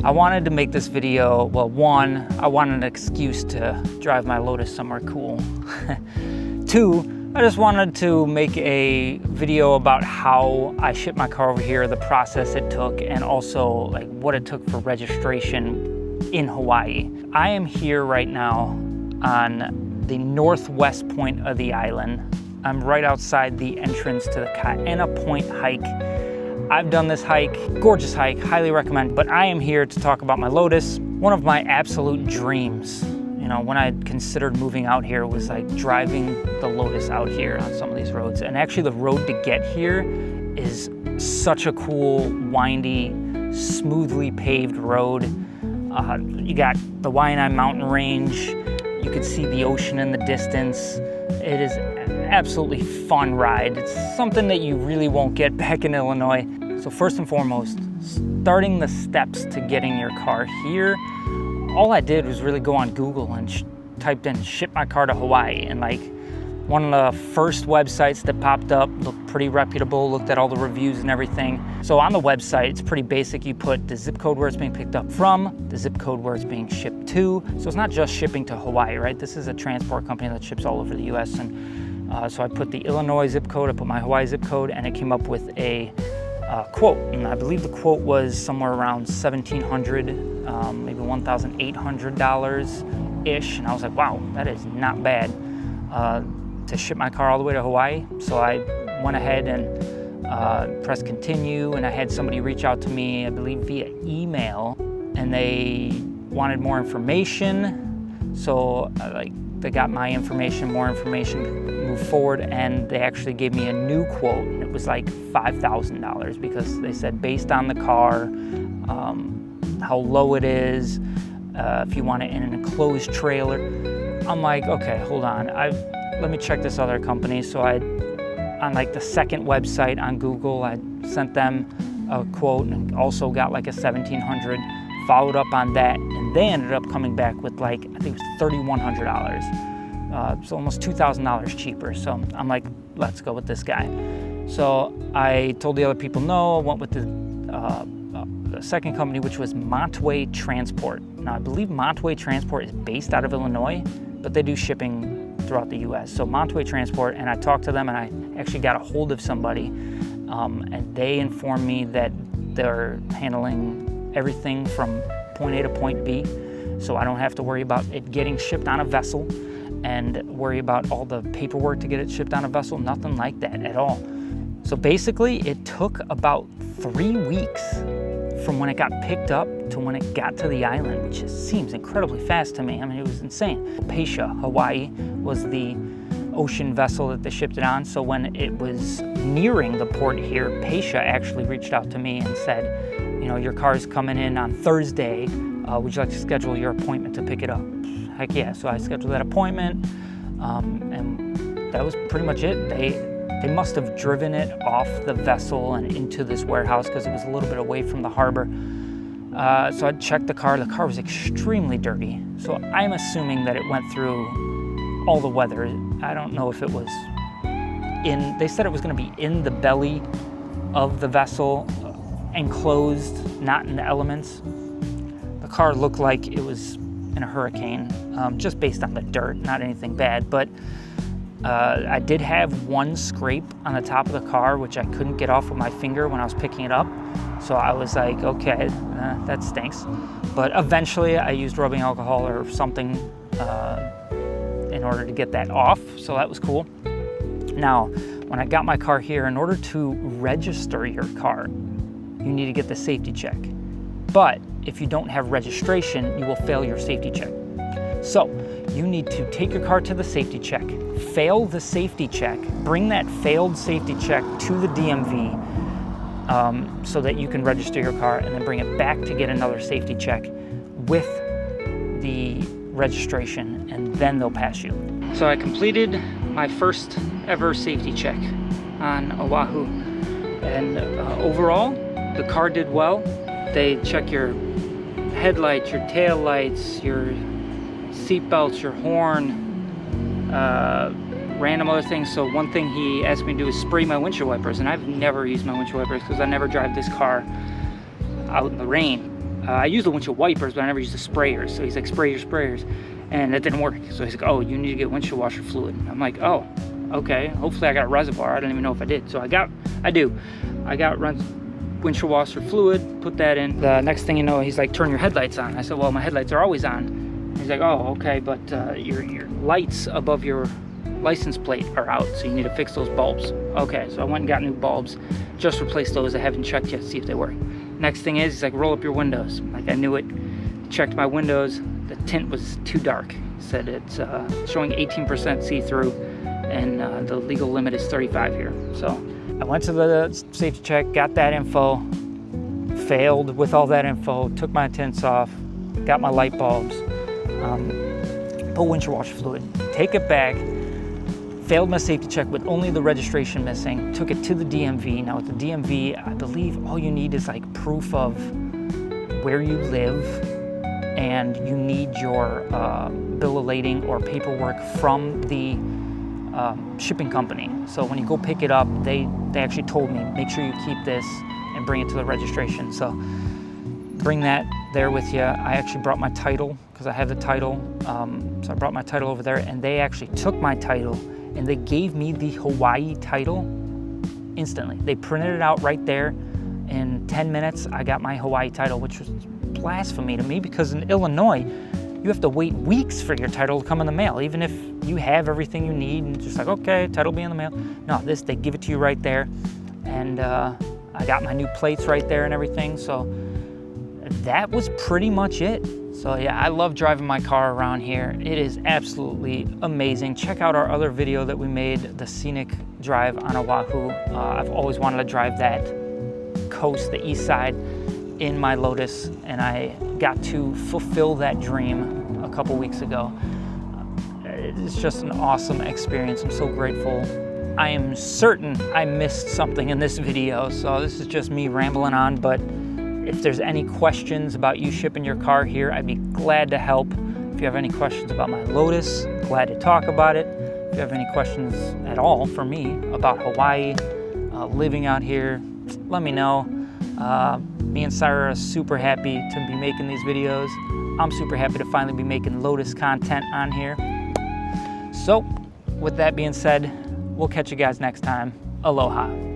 I wanted to make this video, well, one, I wanted an excuse to drive my Lotus somewhere cool. Two, I just wanted to make a video about how I shipped my car over here, the process it took, and also like what it took for registration in Hawaii. I am here right now on the northwest point of the island. I'm right outside the entrance to the Kaena Point hike. I've done this hike, gorgeous hike, highly recommend, but I am here to talk about my Lotus, one of my absolute dreams. You know, when I considered moving out here, was like driving the Lotus out here on some of these roads. And actually the road to get here is such a cool, windy, smoothly paved road. You got the Hawaiian mountain range. You can see the ocean in the distance. It is an absolutely fun ride. It's something that you really won't get back in Illinois. So first and foremost, starting the steps to getting your car here, all I did was really go on Google and typed in ship my car to Hawaii. And like one of the first websites that popped up looked pretty reputable, looked at all the reviews and everything. So on the website, it's pretty basic. You put the zip code where it's being picked up from, the zip code where it's being shipped to. So it's not just shipping to Hawaii, right? This is a transport company that ships all over the US. And so I put the Illinois zip code, I put my Hawaii zip code, and it came up with a quote. And I believe the quote was somewhere around $1,700, maybe $1,800-ish. And I was like, wow, that is not bad to ship my car all the way to Hawaii. So I went ahead and pressed continue, and I had somebody reach out to me, I believe via email, and they wanted more information. So they got my information, more information, moved forward, and they actually gave me a new quote, and it was like $5,000 because they said based on the car, how low it is, if you want it in an enclosed trailer. I'm like, okay, hold on, let me check this other company. So on like the second website on Google, I sent them a quote and also got like a $1,700, followed up on that, and they ended up coming back with like, I think it was $3,100. So almost $2,000 cheaper. So I'm like, let's go with this guy. So I told the other people no, I went with the second company, which was Montway Transport. Now I believe Montway Transport is based out of Illinois, but they do shipping throughout the US. So Montway Transport, and I talked to them, and I actually got a hold of somebody, and they informed me that they're handling everything from point A to point B, so I don't have to worry about it getting shipped on a vessel and worry about all the paperwork to get it shipped on a vessel, nothing like that at all. So basically it took about 3 weeks from when it got picked up to when it got to the island, which just seems incredibly fast to me. I mean, it was insane. Pasha, Hawaii was the ocean vessel that they shipped it on. So when it was nearing the port here, Pasha actually reached out to me and said, you know, your car's coming in on Thursday. Would you like to schedule your appointment to pick it up? Heck yeah. So I scheduled that appointment, and that was pretty much it. They must have driven it off the vessel and into this warehouse because it was a little bit away from the harbor. So I checked the car. The car was extremely dirty. So I'm assuming that it went through all the weather. I don't know if it was they said it was going to be in the belly of the vessel, enclosed, not in the elements. The car looked like it was in a hurricane, just based on the dirt, not anything bad. But I did have one scrape on the top of the car, which I couldn't get off with my finger when I was picking it up. So I was like, okay, that stinks. But eventually I used rubbing alcohol or something in order to get that off. So that was cool. Now, when I got my car here, in order to register your car, you need to get the safety check. But if you don't have registration, you will fail your safety check. So you need to take your car to the safety check, fail the safety check, bring that failed safety check to the DMV so that you can register your car, and then bring it back to get another safety check with the registration, and then they'll pass you. So I completed my first ever safety check on Oahu, and overall the car did well. They check your headlights, your tail lights, your seat belts, your horn, random other things. So one thing he asked me to do is spray my windshield wipers, and I've never used my windshield wipers because I never drive this car out in the rain. I used the windshield wipers, but I never used the sprayers. So he's like, spray your sprayers. And that didn't work. So he's like, oh, you need to get windshield washer fluid. I'm like, oh, okay. Hopefully I got a reservoir. I don't even know if I did. So I do. I got windshield washer fluid, put that in. The next thing you know, he's like, turn your headlights on. I said, well, my headlights are always on. He's like, oh, okay, but your lights above your license plate are out, so you need to fix those bulbs. Okay, so I went and got new bulbs, just replaced those. I haven't checked yet to see if they work. Next thing is, he's like, roll up your windows. Like, I knew it. Checked my windows. The tint was too dark. He said it's showing 18% see-through, and the legal limit is 35 here. So I went to the safety check, got that info, failed with all that info, took my tints off, got my light bulbs, put windshield washer fluid, take it back, failed my safety check with only the registration missing, took it to the DMV. Now with the DMV, I believe all you need is like proof of where you live, and you need your bill of lading or paperwork from the shipping company. So when you go pick it up, they actually told me, make sure you keep this and bring it to the registration. So bring that there with you. I actually brought my title, because I have the title. So I brought my title over there, and they actually took my title and they gave me the Hawaii title instantly. They printed it out right there. In 10 minutes, I got my Hawaii title, which was blasphemy to me, because in Illinois, you have to wait weeks for your title to come in the mail, even if you have everything you need and just like, okay, title be in the mail. No, this, they give it to you right there. And I got my new plates right there and everything. So that was pretty much it. So yeah, I love driving my car around here. It is absolutely amazing. Check out our other video that we made, the scenic drive on Oahu. I've always wanted to drive that coast, the east side, in my Lotus, and I got to fulfill that dream a couple weeks ago. It's just an awesome experience. I'm so grateful. I am certain I missed something in this video, so this is just me rambling on, but if there's any questions about you shipping your car here, I'd be glad to help. If you have any questions about my Lotus, glad to talk about it. If you have any questions at all for me about Hawaii, living out here, let me know. Me and Sarah are super happy to be making these videos. I'm super happy to finally be making Lotus content on here. So, with that being said, we'll catch you guys next time. Aloha.